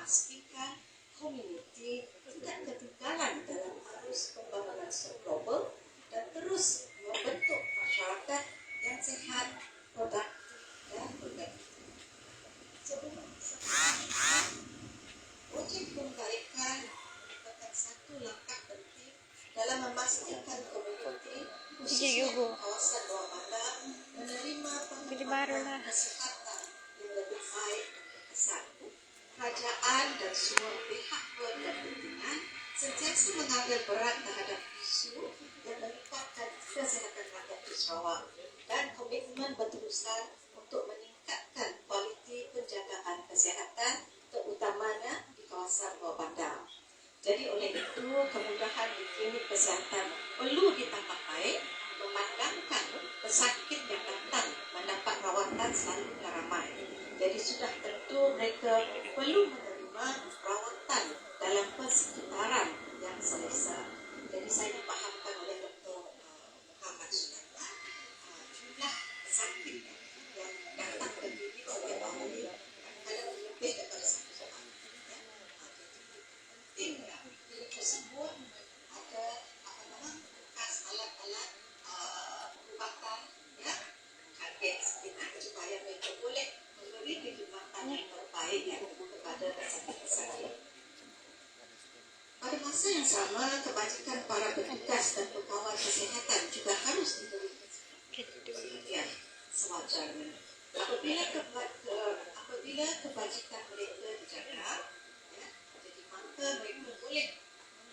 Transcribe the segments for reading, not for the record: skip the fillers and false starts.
memastikan komuniti tidak ketinggalan dalam arus pembangunan global dan terus membentuk masyarakat yang sehat, produktif, dan produktif. Sebelum wajib memberikan merupakan satu langkah penting dalam memastikan komuniti khususnya kawasan bawah bandar menerima pengobatan kesehatan yang lebih baik dan berkesan. Kerajaan dan semua pihak berkepentingan sentiasa mengambil berat terhadap isu yang melibatkan kesehatan rakyat di Sarawak dan komitmen berterusan untuk meningkatkan kualiti penjagaan kesehatan terutamanya di kawasan bawah bandar. Jadi oleh itu kemudahan di klinik kesihatan perlu ditambah baik, memandangkan pesakit yang datang mendapat rawatan selalu ramai. Jadi sudah tentu mereka perlu menerima rawatan dalam persekitaran yang selesa. Jadi saya dipahamkan oleh Dr. Muhammad Sulaiman jumlah pesakit yang datang ke klinik setiap hari kadang lebih daripada 1 orang. Penting klinik tersebut ada bekas alat-alat perubatan kaget sekitar supaya mereka boleh memberi perkhidmatan yang terbaik kepada pesakit-pesakit. Pada masa yang sama, kebajikan para petugas dan pegawai kesihatan juga harus diberi perhatian sewajarnya. Apabila kebajikan mereka dijaga, jadi maka mereka boleh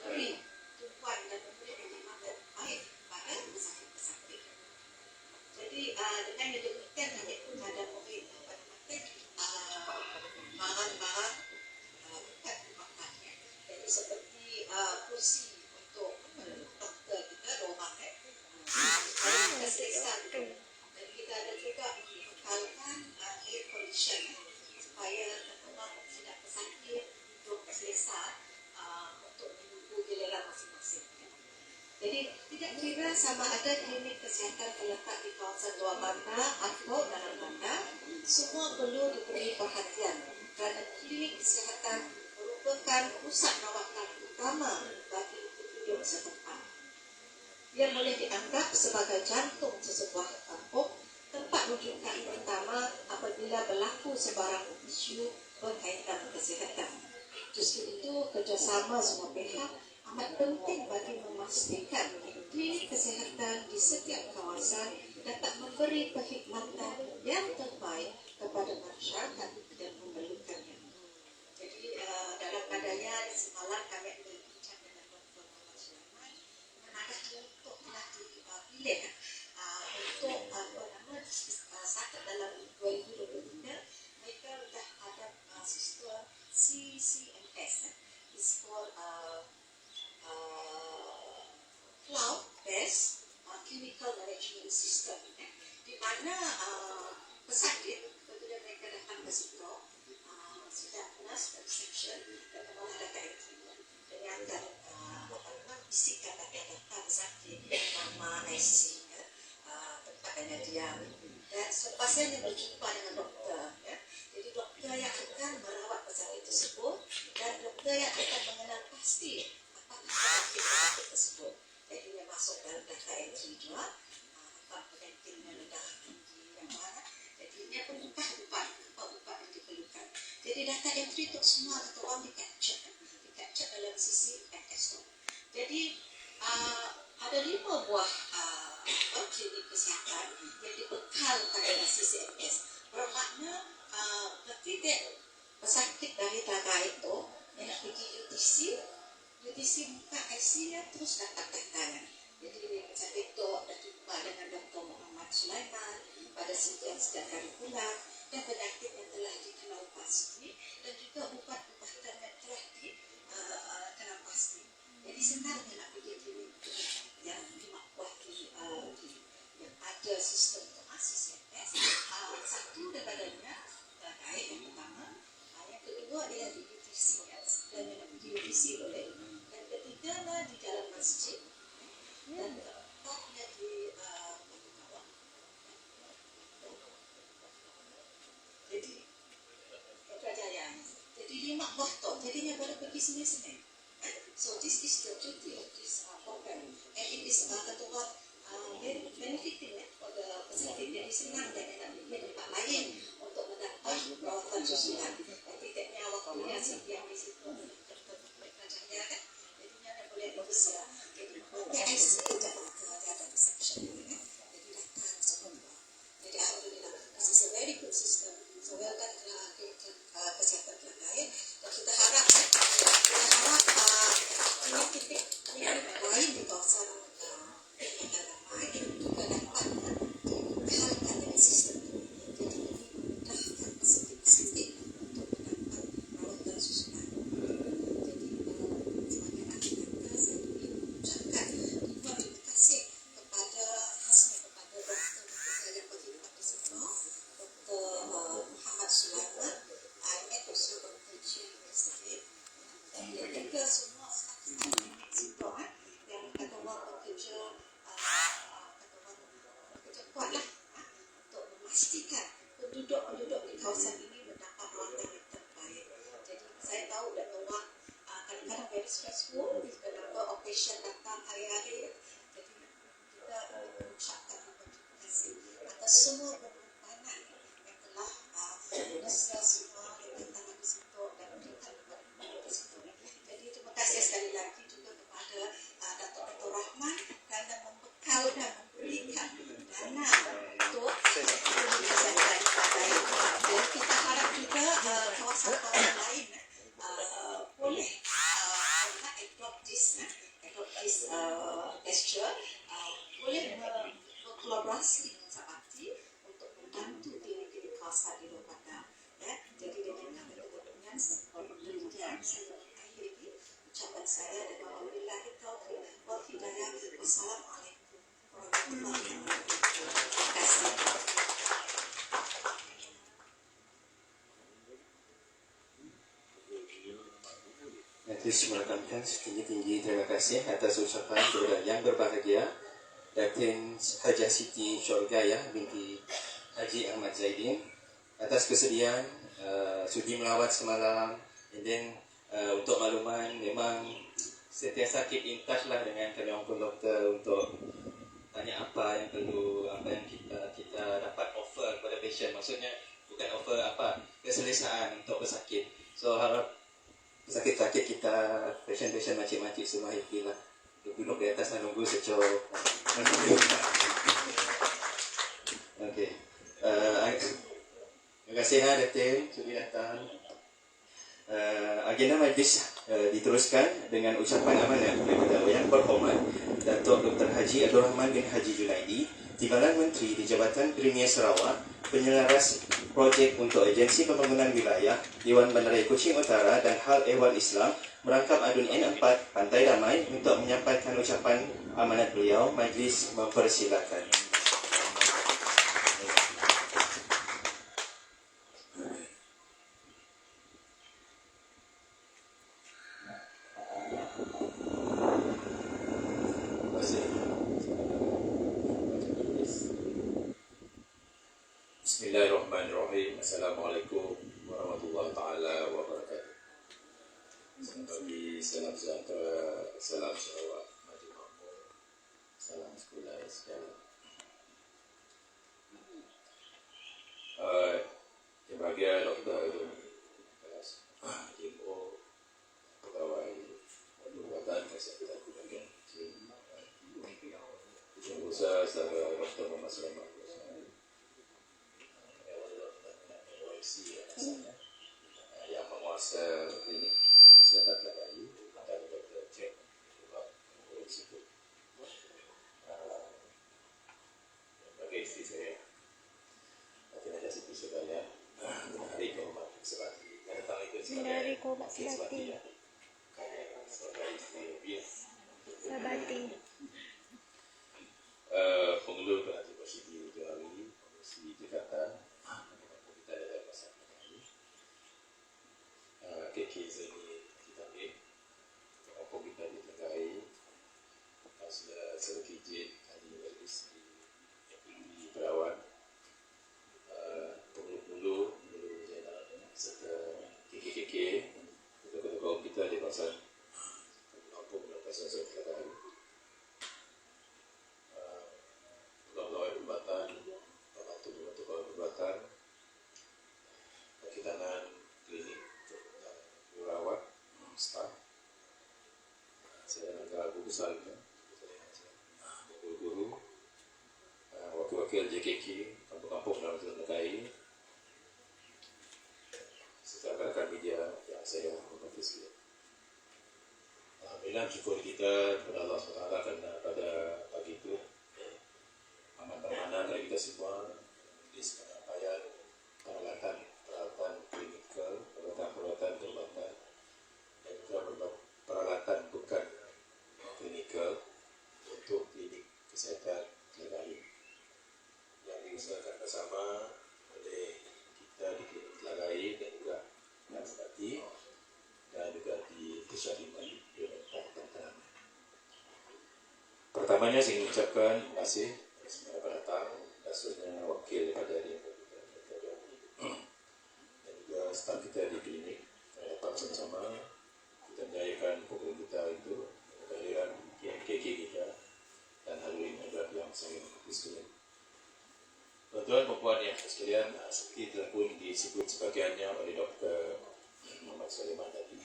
memberi tumpuan dan memberi perkhidmatan baik pada pesakit-pesakit. Jadi dengan demikian kami pun ada memberi barang-barang bukan makannya. Jadi seperti kursi untuk doktor kita, rumah kita selesa. Dan kita ada juga membekalkan air condition supaya teman-teman tidak pesakit untuk selesa untuk menunggu giliran masing-masing. Jadi tidak kira sama ada klinik kesihatan terletak di kawasan luar bandar atau dalam bandar, semua perlu diberi perhatian kerana klinik kesihatan merupakan pusat rawatan utama bagi penduduk setempat. Ia boleh dianggap sebagai jantung sesebuah kampung, tempat rujukan pertama apabila berlaku sebarang isu berkaitan kesihatan. Justru itu kerjasama semua pihak amat penting bagi memastikan klinik kesihatan di setiap kawasan dapat memberi perkhidmatan yang terbaik kepada masyarakat yang memerlukannya. Jadi dalam padanya semalam kami berbincang dengan Dr. Muhammad Sulaiman mengenai untuk telah dipilih untuk satu dalam 2023 mereka sudah ada sistem CCMS is called cloud-based clinical management system, di mana pesakit apabila mereka datang ke situ sudah nurse reception dan kemudian data entry dengan isikan data pesakit, nama, IC, tempat pendiam dan pasien yang berjumpa dengan doktor. Jadi doktor yang akan merawat pesakit tersebut dan doktor yang akan mengenal pasti penyakit tersebut. Jadi dia masuk dalam data entry juga apa penyakit yang rendah tinggi yang mana. Jadi dia pun ubat yang diperlukan. Jadi data entry itu semua kita orang di capture dalam sisi backend. Jadi ada 5 buah klinik kesihatan yang dibekalkan dengan CCMS. Bermakna ketitik pesakit dari daerah itu yang nak pergi UTC buka IC dia terus dapat datanya. Jadi pesakit itu ada jumpa dengan Dr. Muhammad Sulaiman pada sekian kali pulang dan penyakit yang telah dikenal pasti dan juga ubat-ubatan yang telah dikenal pasti. Jadi senangnya nak pergi klinik yang diwakili yang ada sistem CCMS. Satu daripadanya terkait yang pertama, yang kedua dia di UTC dan yang di UTC boleh, yang ketiga di jalan masjid dan keempatnya di Batu. Jadi Putrajaya. Jadi 5 buah tu jadinya boleh pergi Senin-Senin. So this is the duty of this program, and it is ketua benefiting for the pesakit. Jadi senang dan enak di tempat lain untuk mendapat perawatan sosial. Tidaknya waktunya yang di situ kerjanya kan, jadinya dia boleh berusaha. Jadi PIC Jakarta dia ada reception, jadi datang semua. Jadi alhamdulillah, this is a very good system. So welcome kesehatan terkait. Dan kita harap titik lain di kawasan ramai juga dapat dikalkan dengan sistem ini. Jadi memudahkan pesakit-pesakit untuk mendapat perawatan susulan. Jadi sebagai akhir-akhir saya ingin mengucapkan terima kasih kepada dokter yang berkhidmat di situ, Dr. Muhammad Sulaiman, I met also Dr. Chin yesterday, dan juga semua yang kata orang bekerja kuatlah untuk memastikan penduduk di kawasan ini mendapat perawatan yang terbaik. Jadi saya tahu dan orang kadang-kadang very stressful with the number of patient datang hari-hari. Jadi kita mengucapkan terima kasih atas semua pengorbanan yang telah menesa semua yang datang di situ dan berikan kepada di situ. Jadi terima kasih sekali lagi juga kepada Dr. Rahman kerana membekal dan memberikan dana untuk kesihatan terbaik. Dan kita harap juga kawasan-kawasan lain boleh adopt this gesture, boleh berkolaborasi dengan Sabati untuk membantu diri-diri kawasan di luar bandar. Jadi dengan demikian saya mengakhiri ucapan saya dan wabillahi taufiq wal hidayah. Wassalamualaikum warahmatullahi wabarakatuh. Terima kasih. Majelis menekankan setinggi-tinggi terima kasih atas ucapan kepada yang berbahagia Datin Hajah Siti Syurgaya binti Haji Ahmad Zaidin atas kesediaan sudi melawat semalam. And then untuk makluman, memang sentiasa keep in touch lah dengan kami Ongkong Doktor untuk tanya apa yang perlu, apa yang kita dapat offer kepada patient. Maksudnya bukan offer apa, keselesaan untuk pesakit. So harap pesakit-pesakit kita, patient-patient makcik-makcik semua happy lah. Duduk di atas dan nunggu secok. Okay. Terima kasih Datin sudi datang. Agenda majlis diteruskan dengan ucapan amanah kepada Yang Berhormat Datuk Dr. Haji Abdul Rahman bin Haji Junaidi, Timbalan Menteri di Jabatan Premier Sarawak, Penyelaras Projek untuk Agensi Pembangunan Wilayah, Dewan Bandaraya Kuching Utara dan Hal Ehwal Islam merangkap adun N4 Pantai Damai untuk menyampaikan ucapan amanat beliau. Majlis mempersilakan. Bismillahirrahmanirrahim. Assalamualaikum warahmatullahi taala wabarakatuh. Selamat pagi, salam sejahtera, salam Sarawak maju makmur, salam sekolah sekalian. Yang bahagia Dr. DMO, pegawai Perubatan Kesihatan Bahagian Usaha Saudara Dr. Muhammad Sulaiman, yang menguasai klinik kesihatan terbaik dan Dr. Cik Institut bagi isteri saya Datin Hajah Siti Syurgaya, hari kehormatan Sabati yang datang itu sebagai Sabati sebagai isteri biar Sabati pengeluh Perhati Persidi Johari Komisi Jakarta kita ada pasal ini KK Zaini kita ambil apa kita ditegai pasal sertifikat Haji Waris di Perawan pengeluh Zainal serta KK pusat, guru-guru, wakil-wakil JKK, kampung-kampung dalam Terengganu, serta rekan media yang saya hormati sekalian. Alhamdulillah, syukur kita kepada Allah SWT kerana pada pagi itu amat bermakna dari kita semua di rangkaian peralatan klinikal, peralatan perubatan dan juga peralatan bukan klinikal untuk klinik kesihatan Terengganu yang diusahakan bersama oleh kita di klinik Telagai dan juga Nasbati dan juga di Pusyadiman di Terengganu. Pertamanya saya mengucapkan terima kasih kepada datang, khususnya wakil daripada dan juga staf kita di klinik dapat sama-sama kita menjayakan program kita itu kehadiran KK kita dan hadirin yang saya hormati sekalian. Tuan-tuan dan puan yang sekalian, seperti telah pun disebut sebagiannya oleh Dr. Muhammad Sulaiman tadi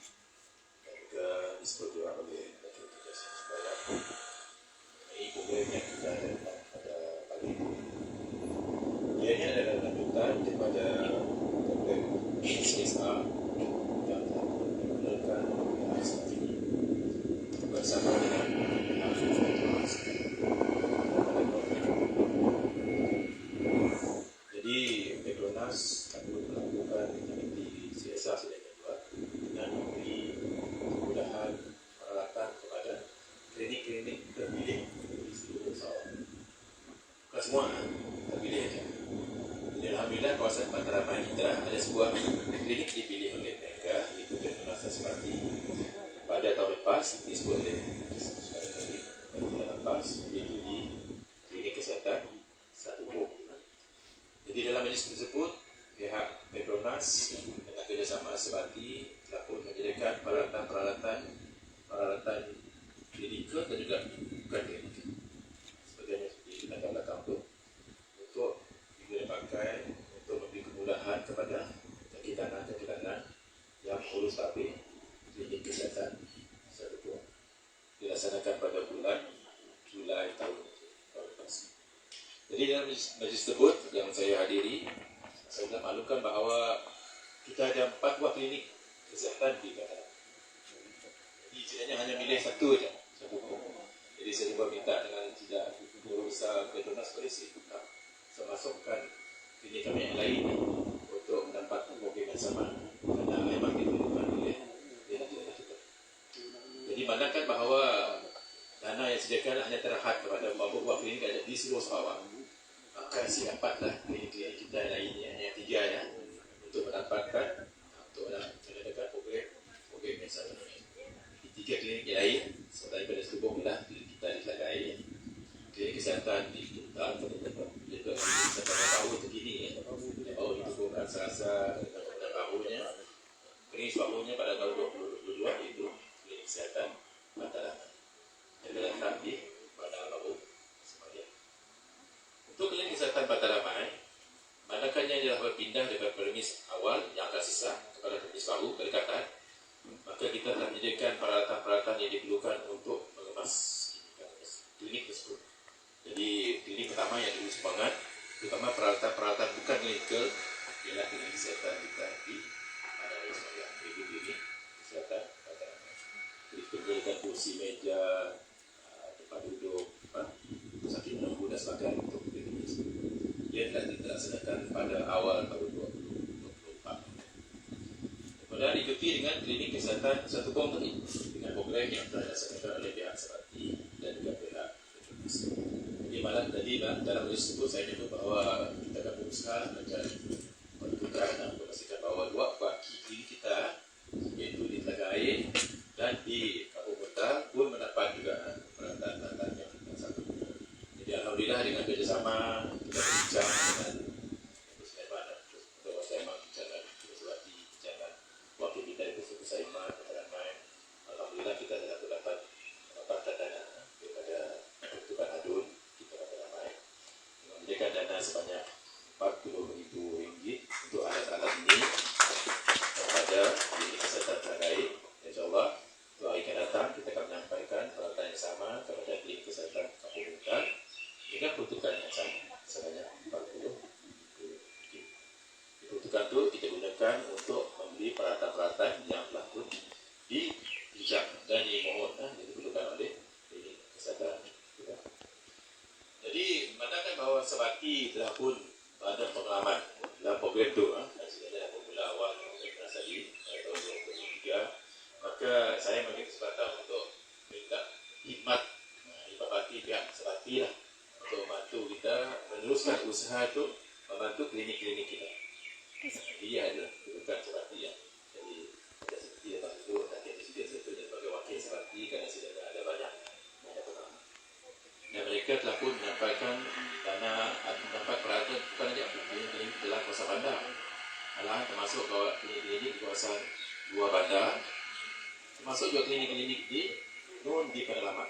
dan juga disebut juga oleh Dr. Sulaiman. Ini program yang kita adakan pada pagi ini. Ianya adalah lanjutan daripada program CSR yang telah dilakukan oleh Asmati bersama dengan Jadi Petronas akan melakukan aktiviti CSR sedang dibuat dan memberi kemudahan peralatan kepada klinik-klinik terpilih di seluruh Sarawak. Bukan semua terpilih saja. Jadi alhamdulillah kawasan Mataraman kita ada sebuah klinik dipilih oleh mereka, iaitu Petronas Asmati. Pada tahun lepas disebut oleh tahun lepas iaitu di klinik kesihatan Satu Bom. Jadi dalam majlis tersebut pihak Petronas dengan kerjasama Asmati telah pun menyediakan peralatan klinikal dan juga bukan klinikal. Sebagainya seperti kita belakang tu untuk dipakai untuk memberi kemudahan kepada kaki-tangan yang urus tabir klinik kesihatan Satu Bom dilaksanakan pada bulan Julai tahun lepas. Jadi dalam majlis tersebut yang saya hadiri, saya telah maklumkan bahawa kita ada 4 buah klinik kesihatan di Kelantan. Jadi sebenarnya hanya milih satu saja. Jadi saya cuba minta dengan tidak guru besar Petronas Polisi untuk memasukkan klinik kami yang lain untuk mendapat program yang sama kerana memang diperlukan oleh klinik-klinik kita. Jadi mandangkan bahawa dana yang disediakan hanya terhad kepada beberapa buah klinik ada di seluruh Sarawak. Maka dapatlah klinik-klinik kita yang lainnya, yang 3 ya, untuk mendapatkan untuk mengadakan program yang sama ini. Di 3 klinik yang lain, seperti pada Setubong lah, klinik kita di Telagai, klinik kesihatan di Tuntang, juga kesihatan yang baru terkini, yang baru ditubuhkan serasa dengan barunya, klinik barunya pada tahun 2022 iaitu klinik kesihatan Mataraman. Yang terletak di Bandar Baru, Semadiang. Untuk klinik kesihatan Mataraman, manakala dia berpindah daripada premis awal yang akan sisa kepada premis baru berdekatan, maka kita telah menyediakan peralatan-peralatan yang diperlukan untuk mengemas klinik tersebut. Jadi klinik pertama yang diberi sumbangan, terutama peralatan-peralatan bukan klinikal, ialah klinik kesihatan kita di Bandar Baru Semadiang, iaitu klinik kesihatan Mataraman. Jadi kita kursi meja, tempat duduk, sakit menunggu dan sebagainya untuk klinik tersebut. Ia telah dilaksanakan pada awal tahun 2024. Kemudian diikuti dengan klinik kesihatan Satu Bom tadi dengan program yang telah dilaksanakan oleh pihak Asmati dan juga pihak Petronas. Jadi malam tadi dalam majlis tersebut saya menyebut bahawa kita akan berusaha mencari pertukaran untuk memastikan bahawa 2 baki klinik kita iaitu di Telagai dan di Kampung Kota pun mendapat juga peralatan yang satu. Jadi alhamdulillah dengan kerjasama kita berbincang dengan Sulaiman dan Dr. Sulaiman bincang dan wakil kita di Pusat Saiman Mataraman. Alhamdulillah kita telah dapat mendapatkan dana daripada Pertukaran Adun kita Mataraman dengan menyediakan dana sebanyak RM40,000 diperlukan tu kita gunakan untuk membeli peralatan-peralatan yang telah pun dipinjam dan dimohon diperlukan oleh klinik kesihatan kita. Jadi memandangkan bahawa Sabati telah pun ada pengalaman dalam program itu sebenarnya formula awal tadi tahun 2023, maka saya mengambil kesempatan untuk minta khidmat parti pihak Sabati lah untuk membantu kita meneruskan usaha itu, membantu klinik-klinik kita. Jadi adalah bukan Sabati yang jadi ada seperti lepas itu nanti presiden seperti sebagai wakil Sabati kerana sudah ada banyak pengalaman. Dan mereka telah pun menyampaikan dana mendapat peralatan bukan saja klinik dalam kawasan bandar, malahan termasuk klinik-klinik di kawasan luar bandar, termasuk juga klinik-klinik di pedalaman.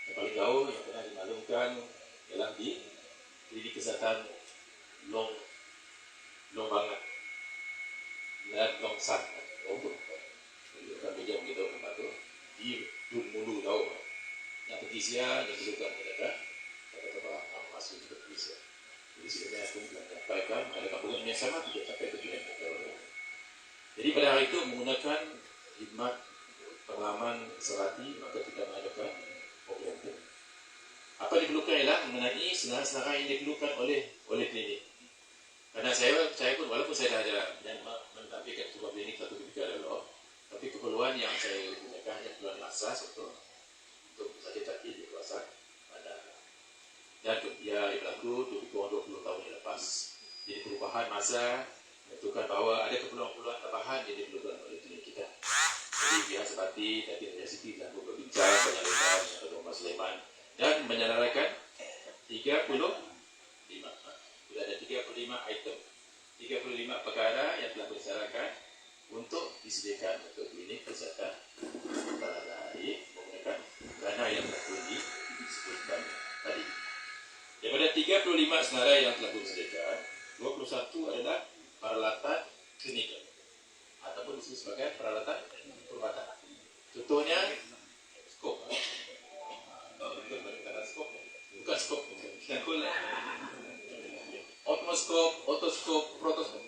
Yang paling jauh yang pernah dimaklumkan ialah di klinik kesihatan Long Bangat dan Longsan. Bukan beza begitu tempat itu di Mulu jauh. Yang petisia yang dilakukan mereka kata-kata masih berpetisia. Jadi sebenarnya aku menyampaikan ada kampungan yang sama tidak sampai tujuan. Jadi pada hari itu menggunakan khidmat pengalaman Sabati, maka kita mengadakan program itu. Apa yang diperlukan ialah mengenai senarai-senarai yang diperlukan oleh klinik. Karena saya pun walaupun saya dah ada dan mentampilkan sebuah klinik satu ketika dulu, tapi keperluan yang saya gunakan hanya keperluan asas untuk sakit-sakit di kawasan bandar. Dan ia berlaku lebih kurang 20 tahun yang lepas. Jadi perubahan masa menentukan bahawa ada keperluan-keperluan tambahan yang diperlukan oleh klinik kita. Jadi pihak Sabati tadi Universiti telah berbincang penyelidikan dengan Dr. Sulaiman dan menyarankan 35 sudah ada 35 item, 35 perkara yang telah disyaratkan untuk disediakan untuk klinik kesihatan antara lain menggunakan dana yang telah disebutkan tadi. Daripada 35 senarai yang telah disediakan, 21 adalah peralatan klinikal ataupun disebut sebagai peralatan perubatan. Contohnya skop. Bukan skop. Otoskop, protoskop.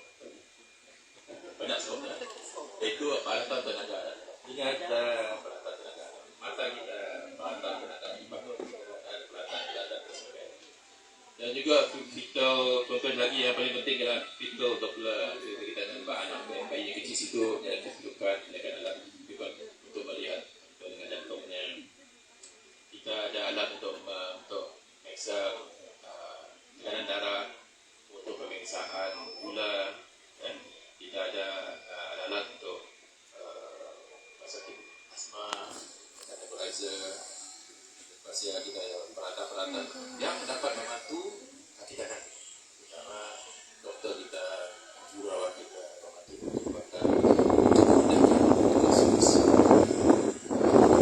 Banyak skopnya. Itu peralatan tenaga. Ingat peralatan tenaga. Mata kita, peralatan tenaga ibadah, peralatan dan sebagainya. Dan juga vital, contoh lagi yang paling penting adalah vital Doppler. Kita nampak anak bayi yang kecil situ yang ditunjukkan alat untuk melihat dengan jantungnya. Kita ada alat untuk periksa tekanan darah, untuk pemeriksaan gula, dan kita ada alat untuk sakit asma, nebulizer. Masih kita ada peralatan-peralatan yang dapat membantu kaki tangan, terutama doktor kita, jururawat kita, membantu perubatan dan proses.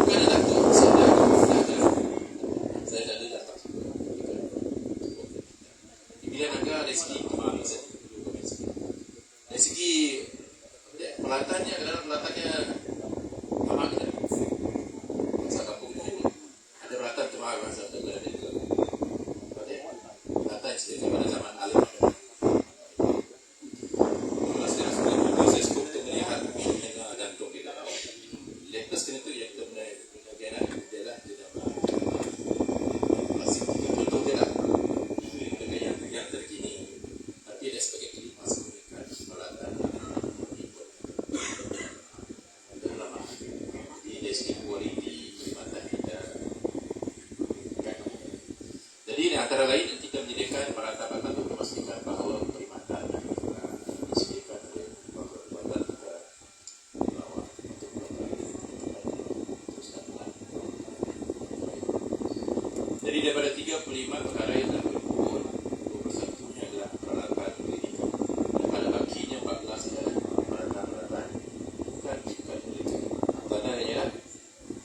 Bukan ada tu, saya ada datang. Di bidang angka dari segi kemanusiaan, dari segi peralatannya, kadang-kadang peralatannya lama kita. Masa kampung itu ada peralatan cuma bahasa ada juga. Peralatan sendiri pada zaman alam. Kalau saya skop untuk melihat jantung kita. Latest kena tu yang kita mulai bagian dia lah dia dah masih contoh dia lah yang terkini. Tapi dia sebagai klinik masih memberikan peralatan dan lama. Jadi dari segi kualiti perkhidmatan kita. Jadi antara lain kita menyediakan peralatan-peralatan untuk memastikan bahawa perkhidmatan disediakan oleh perkhidmatan kita bawah untuk jadi daripada 35 perkara yang telah berkumpul, 21-nya adalah peralatan klinikal. Dan pada baginya 14 adalah peralatan-peralatan bukan klinikal. Antaranya ialah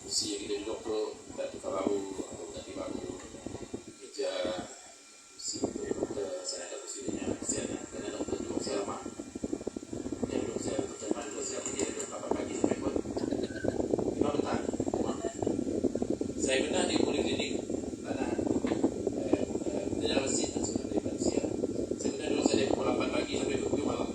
kursi yang kita duduk tu, tak tukar baru atau ganti baru, meja, kursi untuk doktor, saya ada kursi dengan kesian kerana doktor duduk saya lama. Dia duduk saya macam mana duduk saya pergi dari 8 pagi sampai pun 5 petang. Saya pernah di poliklinik tanah Jalan Masjid dan sebenarnya manusia. Saya pernah dulu saya dari pukul 8 pagi sampai 7 malam.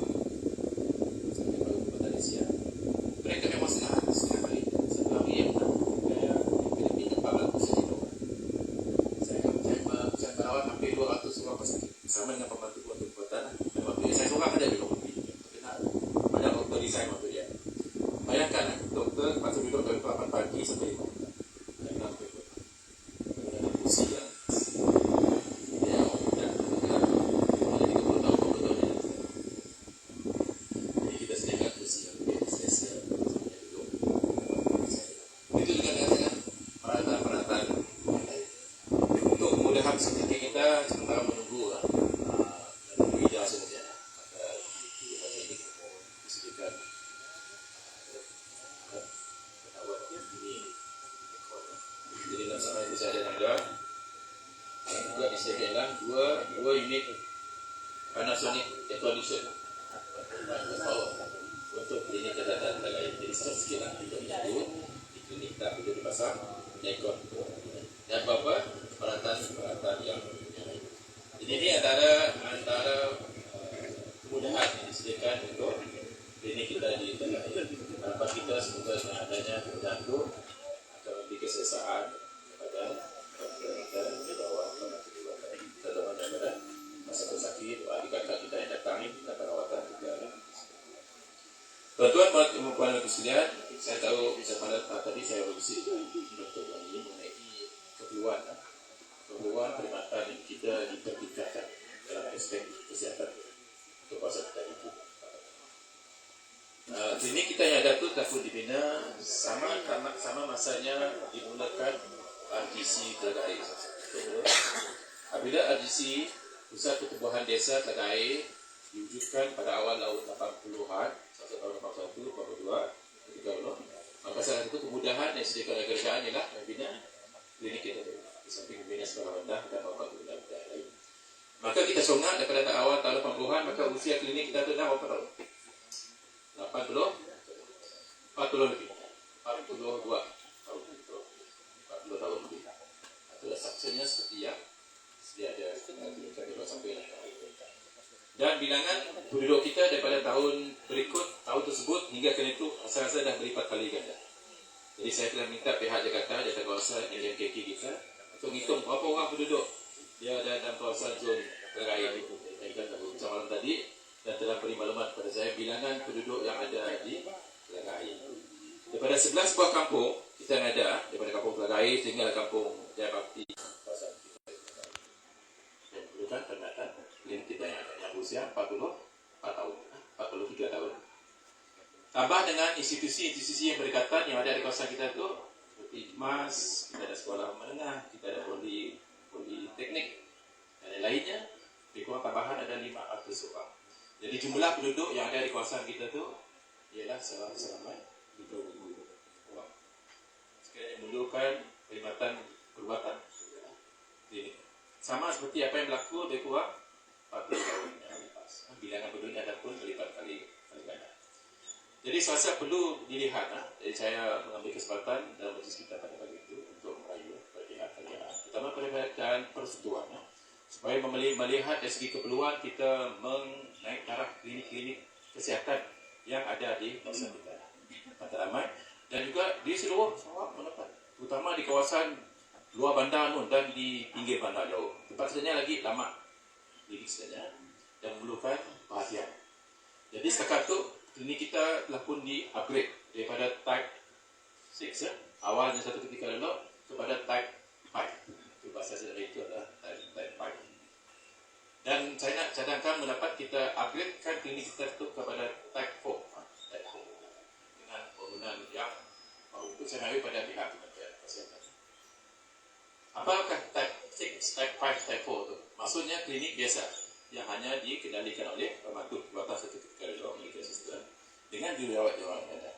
dua unit Panasonic air condition untuk klinik kesihatan lain. Jadi sikit lah untuk itu di klinik kita perlu dipasang aircon dan apa peralatan yang lain. Jadi ini antara kemudahan yang disediakan untuk klinik kita di Tanah Air. Harapan kita semoga dengan adanya kemudahan itu akan memberi keselesaan kepada kita di bawah terutama daripada masa sakit, adik-adik kita yang datang kita perawatan juga. Tuan-tuan dan puan sekalian, saya tahu tadi saya berusaha Dr. Wani mengenai keperluan perkhidmatan kita dipertingkatkan dalam aspek kesihatan untuk kawasan kita itu. Klinik kita yang ada tu takut dibina sama masanya dimulakan RGC Telaga Air. Apabila RGC Pusat Pertubuhan Desa Telaga Air diwujudkan pada awal tahun 80-an, tahun 81, 82, ketika itu, maka salah satu kemudahan yang disediakan oleh kerajaan ialah membina klinik kita itu. Di samping membina sekolah rendah dan beberapa kemudahan lain. Maka kita songat daripada awal tahun 80-an, maka usia klinik kita itu dah berapa tahun? 40 lebih. 42 tahun itu. 40 tahun lebih. Itulah saksinya seperti yang sedia ada kita sampai dan bilangan penduduk kita daripada tahun berikut tahun tersebut hingga ke itu rasa-rasa dah berlipat kali ganda. Jadi saya telah minta pihak Jakarta dan kawasan LMKK kita untuk menghitung berapa orang penduduk dia ada dalam kawasan zon Telaga Air itu. Kita tahu malam tadi dan telah beri maklumat kepada saya bilangan penduduk yang ada di Telaga Air. Daripada 11 buah kampung kita yang ada daripada kampung Telaga Air sehingga kampung Jayabakti kawasan kita. Dan perlukan pendataan klinik kita yang ada yang berusia 44 tahun, 43 tahun. Tambah dengan institusi-institusi yang berdekatan yang ada di kawasan kita itu seperti MAS, kita ada sekolah menengah, kita ada politeknik dan lainnya. Di kurang tambahan ada 500 orang. Jadi jumlah penduduk yang ada di kawasan kita tu ialah selama 20,000 orang. Sekiranya memerlukan perkhidmatan perubatan klinik. Sama seperti apa yang berlaku di kurang 40 tahun yang lepas. Bilangan penduduk ada pun berlipat kali ganda. Jadi saya perlu dilihat. Jadi saya mengambil kesempatan dalam majlis kita pada pagi itu untuk merayu pihak kerajaan, terutama kerajaan persekutuan, supaya melihat dari segi keperluan kita menaik taraf klinik-klinik kesihatan yang ada di kawasan kita matlamat dan juga di seluruh Sarawak mendapat, terutama di kawasan luar bandar dan di pinggir bandar jauh. Tempat sebenarnya lagi lama klinik sebenarnya dan memerlukan perhatian. Jadi setakat itu klinik kita telah pun di-upgrade daripada type 6 awalnya satu ketika dulu kepada type 5. Itu bahasa sejarah itu adalah type 5. Dan saya nak cadangkan mendapat kita upgradekan klinik kita itu kepada type 4. Type 4. Dengan penggunaan yang baru itu saya mahu pada pihak Kementerian Kesihatan. Apakah type 6, type 5, type 4 itu? Maksudnya klinik biasa yang hanya dikendalikan oleh pembantu perubatan sertifikat medical assistant dengan jururawat yang ada.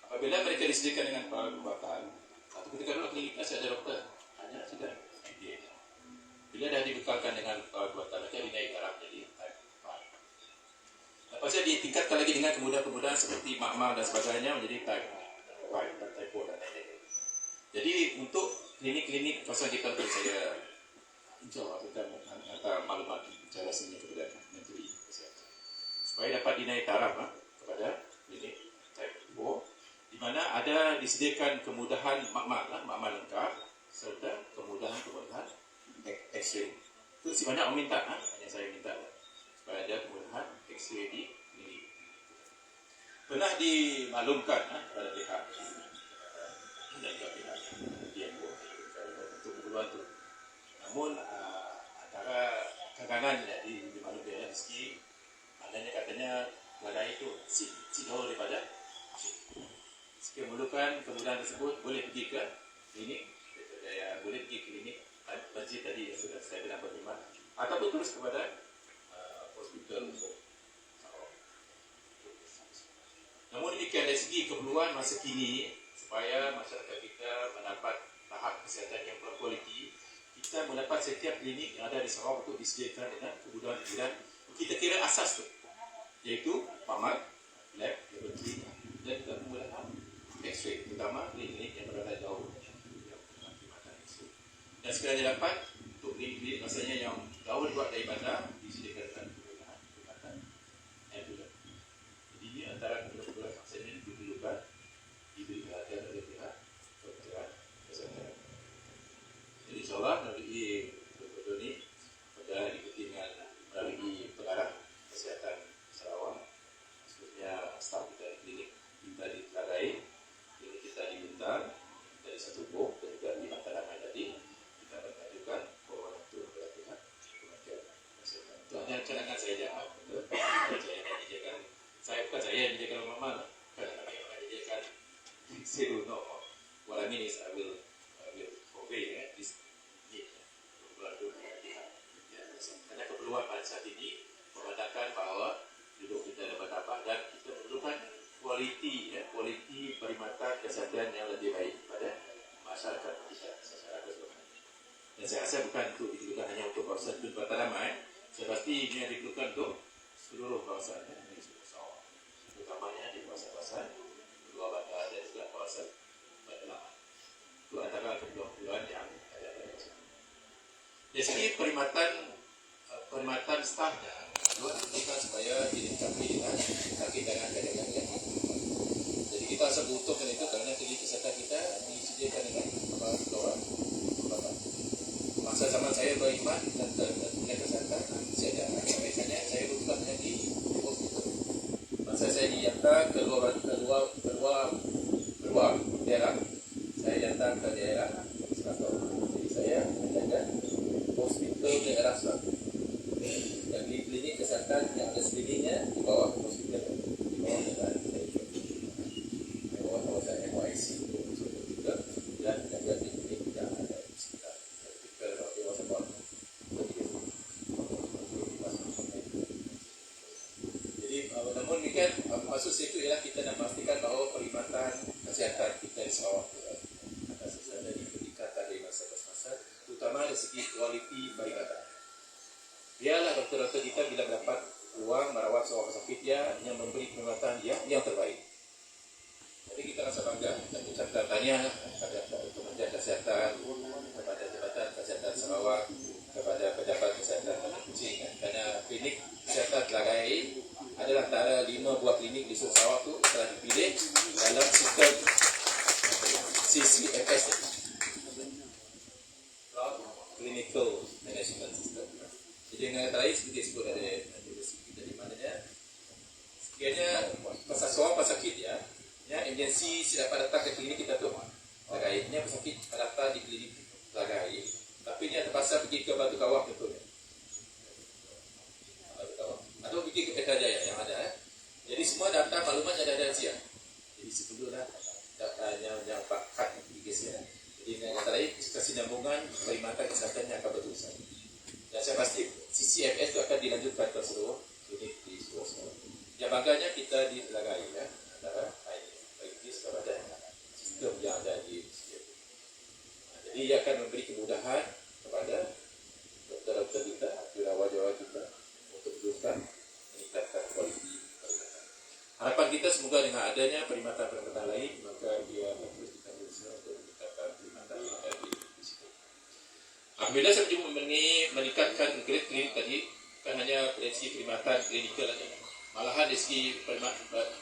Apabila mereka disediakan dengan perubatan, atau ketika dulu kliniknya saya ada doktor, hanya sudah MBA. Bila dah dibekalkan dengan perubatan, maka dinaik taraf jadi type 5. Lepas itu ditingkatkan lagi dengan kemudahan-kemudahan seperti makmal dan sebagainya menjadi type 5 dan type 4 dan lain-lain. Jadi untuk klinik-klinik kawasan kita untuk saya insyaAllah akan hantar maklumat secara resmi kepada Menteri Kesihatan supaya dapat dinaik taraf kepada klinik type 4 di mana ada disediakan kemudahan makmal lengkap serta kemudahan X-ray. Itu si banyak meminta, hanya saya minta supaya ada kemudahan X-ray di klinik. Pernah dimaklumkan kepada pihak dan juga pihak DMO untuk keperluan itu. Namun antara kagangan dimaklumkan dari segi maknanya katanya Telaga itu jauh daripada jika memerlukan kemudahan tersebut boleh pergi ke klinik boleh pergi ke klinik masjid tadi yang sudah saya bilang berkhidmat ataupun terus kepada hospital. Namun demikian dari segi keperluan masa kini supaya masyarakat kita mendapat tahap kesihatan yang berkualiti, kita mendapat setiap klinik yang ada di Sarawak itu disediakan dengan kemudahan di bidang kita kira asas tu, iaitu pamat, lab, laboratory dan juga kemudahan X-ray, terutama klinik yang berada jauh dan sekiranya dapat untuk klinik rasanya yang jauh dari bandar disediakan dengan kemudahan ambulans. Jadi ini antara kemudahan vaksin yang diperlukan diberi perhatian oleh pihak Kementerian Kesehatan. Jadi insyaAllah melalui video ini pada diikuti dengan melalui pengarah kesehatan Sarawak, maksudnya staf kita di klinik kita di Telagai, klinik kita di Bintang, dari satu bom dan juga di Mataraman tadi kita mengajukan permohonan itu kepada pihak Kementerian Kesehatan. Itu hanya cadangan saya jawab. Saya yang menyediakan, saya bukan saya yang menyediakan normal, bukan kami yang menyediakan. Saya do know what I mean is I will convey this need karena keperluan pada saat ini memandangkan bahawa hidup kita dapat apa dan kita memerlukan kualiti perkhidmatan kesihatan yang lebih baik pada masyarakat kita secara keseluruhan. Dan saya rasa bukan itu diperlukan hanya untuk kawasan Tun Mataraman, saya pasti ini yang diperlukan untuk seluruh kawasan di seluruh Sarawak, terutamanya di kawasan-kawasan Luar Bandar dan juga kawasan Mataraman. Itu antara keperluan yang ada pada kawasan. Dari segi perkhidmatan stafnya, dua kita supaya dilengkapi dengan kaki tangan kadang-kadang. Jadi kita asal butuhkan itu kerana klinik kesihatan kita disediakan dengan kawan-kawan. Masa zaman saya berkhidmat dan klinik kesihatan, saya ada biasanya saya butuhkan hanya di hospital. Masa saya dihantar keluar daerah, saya datang ke daerah Selatan. Jadi saya menjaga hospital daerah Selatan. Dan di klinik kesihatan yang ada sekelilingnya di bawah hospital, di bawah daerah di bawah kawasan NYC juga dan juga di klinik yang ada di sekitar kawasan bawah. Jadi namun demikian maksud saya itu ialah kita nak memastikan bahawa perkhidmatan kesihatan kita di Sarawak ada di peningkatan dari masa ke masa, terutama dari segi kualiti perkhidmatan. Biarlah doktor-doktor kita bila mendapat peluang merawat seorang pesakit yang memberi perkhidmatan yang terbaik. Jadi kita rasa bangga dan ucapkan tahniah kepada Kementerian Kesihatan, kepada Jabatan Kesihatan Sarawak, kepada pejabat kesihatan Kuching, kerana klinik kesihatan Telagai adalah antara 5 buah klinik di seluruh Sarawak itu telah dipilih dalam sistem CCFS, Clinical Management System. Jadi dengan kata lain seperti disebut ada kita di mananya sekiranya seorang pesakit yang emergency dapat datang ke klinik kita tu Telagai, pesakit datang di klinik Telagai, tapi dia terpaksa pergi ke Batu Kawah contohnya, atau pergi ke Petrajaya yang ada. Jadi semua data maklumat yang ada siap. Jadi sebelumlah data yang pakat digesi. Jadi dengan kata lain kesinambungan perkhidmatan kesihatan yang akan berusaha. Dan saya pasti CCFS itu akan dilanjutkan ke seluruh klinik di seluruh Sarawak. Yang bangganya kita di Telagai antara IDS kepada sistem yang ada di CCFS. Jadi ia akan memberi kemudahan kepada doktor-doktor kita, jurawat-jurawat kita untuk teruskan meningkatkan kualiti perkhidmatan. Harapan kita semoga dengan adanya perkhidmatan lain, maka dia terus kita berusaha untuk meningkatkan perkhidmatan yang ada di situ. Apabila saya cuma meningkatkan grade klinik tadi, bukan hanya dari segi perkhidmatan klinikal saja, malahan dari segi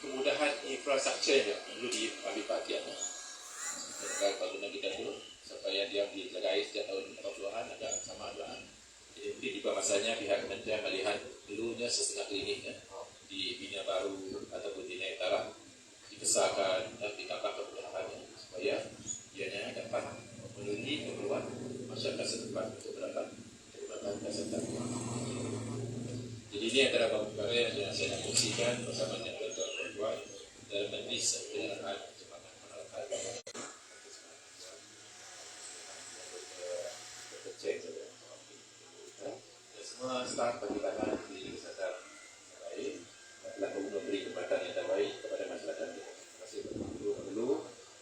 kemudahan infrastruktur yang perlu diambil perhatian. Bangunan kita dulu supaya dia dilegai sejak tahun 80-an agak sama juga. Jadi mungkin tiba masanya pihak kementerian melihat perlunya setengah klinik di Bina Baru ataupun di Naik Tarah dibesarkan dan ditambah kemudahannya supaya ianya dapat memenuhi keperluan masyarakat setempat untuk mendapat perkhidmatan kesihatan. Jadi ini antara beberapa yang saya nak kongsikan bersama dengan tuan-tuan perempuan dalam majlis penyerahan jemaah penolakan. Dan semua staf perkhidmatan di kesihatan baik telah memberi kesempatan yang terbaik kepada masyarakat. Terima kasih kepada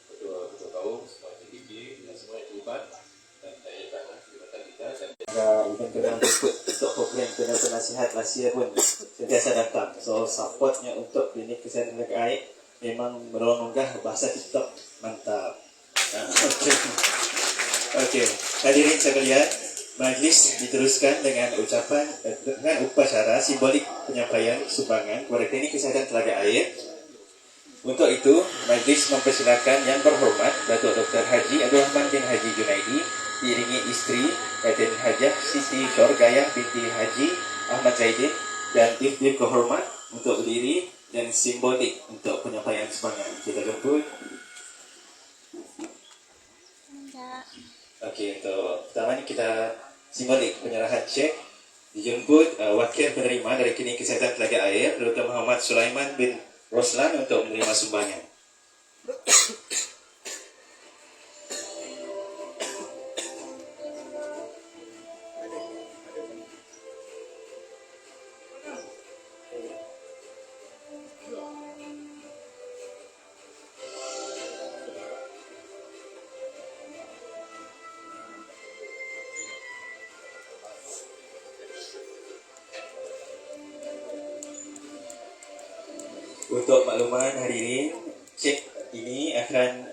ketua kaum, semua TDK dan semua yang terlibat dan daya perkhidmatan kita Sihat Malaysia pun sentiasa datang. So supportnya untuk klinik kesihatan tenaga air memang merononggah bahasa TikTok. Mantap. Okey, hadirin sekalian, majlis diteruskan dengan upacara simbolik penyampaian sumbangan kepada klinik kesihatan telaga air. Untuk itu, majlis mempersilakan Yang Berhormat Datuk Dr. Haji Abdul Rahman bin Haji Junaidi diiringi isteri Datin Hajah Siti Syurgayah binti Haji Ahmad Zaidin dan Dif Kehormat untuk berdiri dan simbolik untuk penyampaian sumbangan. Kita jemput. Okey, untuk pertama ni kita simbolik penyerahan cek. Dijemput wakil penerima dari Klinik Kesihatan Telaga Air, Dr. Muhammad Sulaiman bin Roslan untuk menerima sumbangan. Untuk makluman hadirin, cek ini akan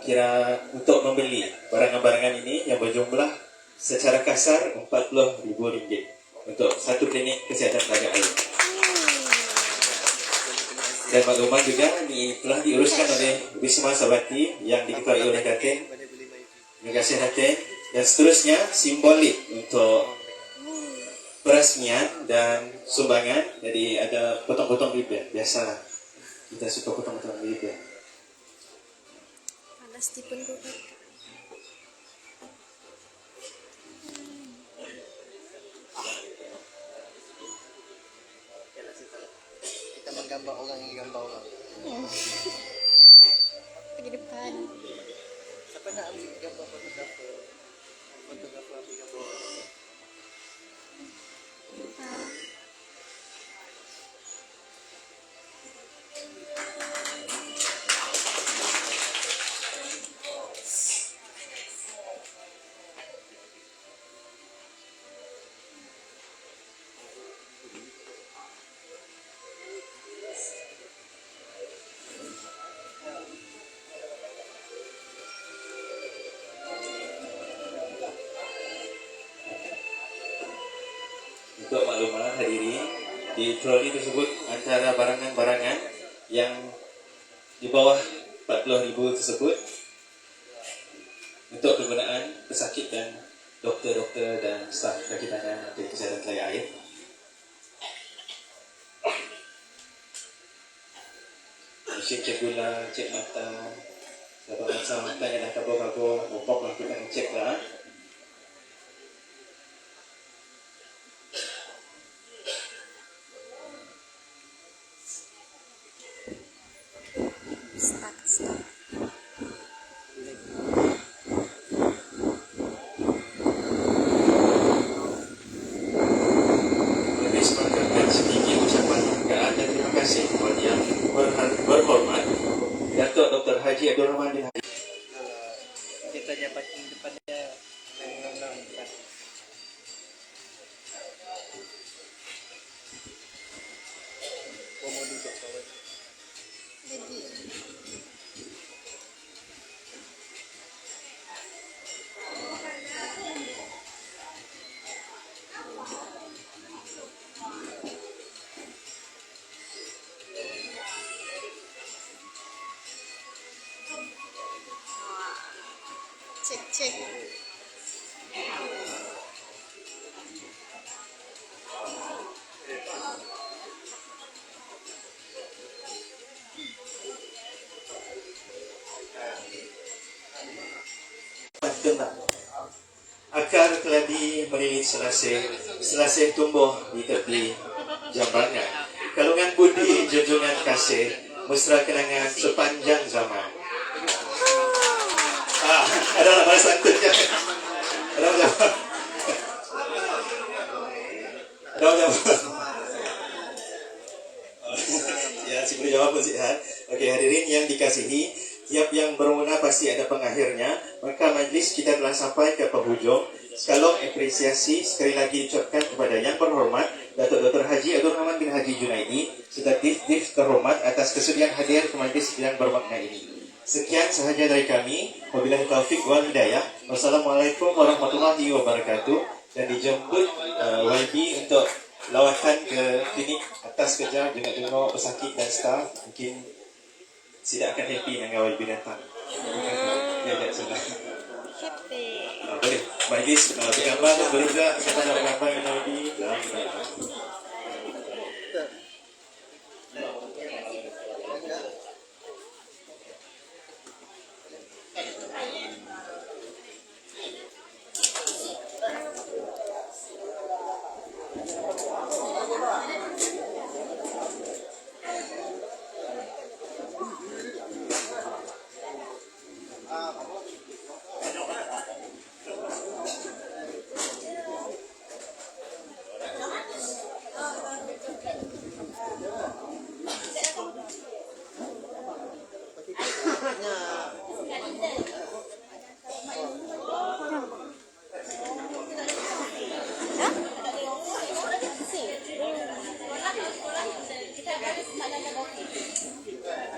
kira untuk membeli barangan-barangan ini yang berjumlah secara kasar RM40,000 untuk satu klinik kesihatan telaga air. Dan makluman juga ini telah diuruskan oleh Wisma Sabati yang diketuai oleh Datin. Terima kasih Datin. Dan seterusnya simbolik untuk perasmian dan sumbangan. Jadi ada potong-potong ribbon. Biasalah kita suka potong-potong ribbon. Panas tipun bukan. Kita menggambar orang yang gambar orang. Pergi depan. Siapa nak ambil gambar fotografer? Fotografer ambil gambar orang. Untuk makluman hadirin, di troli tersebut antara barangan-barangan yang di bawah RM40,000 tersebut untuk kegunaan pesakit dan doktor-doktor dan staf kaki tangan dari kesihatan telaga air. Mesin cek gula, cek mata, dapat masa mata yang dah kabur-kabur, mopok lah kita cek lah. Start. Lebih semangatkan sedikit ucapan penghargaan dan terima kasih kepada Yang Berhormat Datuk Dr. Haji Abdul Rahman bin Haji. Kita je parking depannya dengan depan. Bomo duduk kawan. Jadi cek. Akar keladi melilit selasih tumbuh di tepi jambangan. Kalungan budi junjungan kasih, mesra kenangan sepanjang zaman. Ada nak balas santunnya. Ada. Ya, si boleh jawab pun sihat. Okey, hadirin yang dikasihi, tiap yang bermula pasti ada pengakhirnya. Maka majlis kita telah sampai ke penghujung. Salam apresiasi sekali lagi diucapkan kepada Yang Berhormat Datuk Dr. Haji Abdul Rahman bin Haji Junaidi serta Div terhormat atas kesudian hadir ke majlis sidang bermakna ini. Sekian sahaja dari kami. Wabillahi taufik wal hidayah. Wassalamualaikum warahmatullahi wabarakatuh. Dan dijemput YB untuk lawatan ke klinik atas kerja jenguk-jenguk pesakit dan staf. Mungkin tidak akan happy dengan YB datang. Ya, tak salah. Happy. Boleh. Majlis bergambar tu boleh juga. Siapa nak bergambar dengan YB?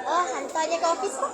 Oh, hantar je ke office kau?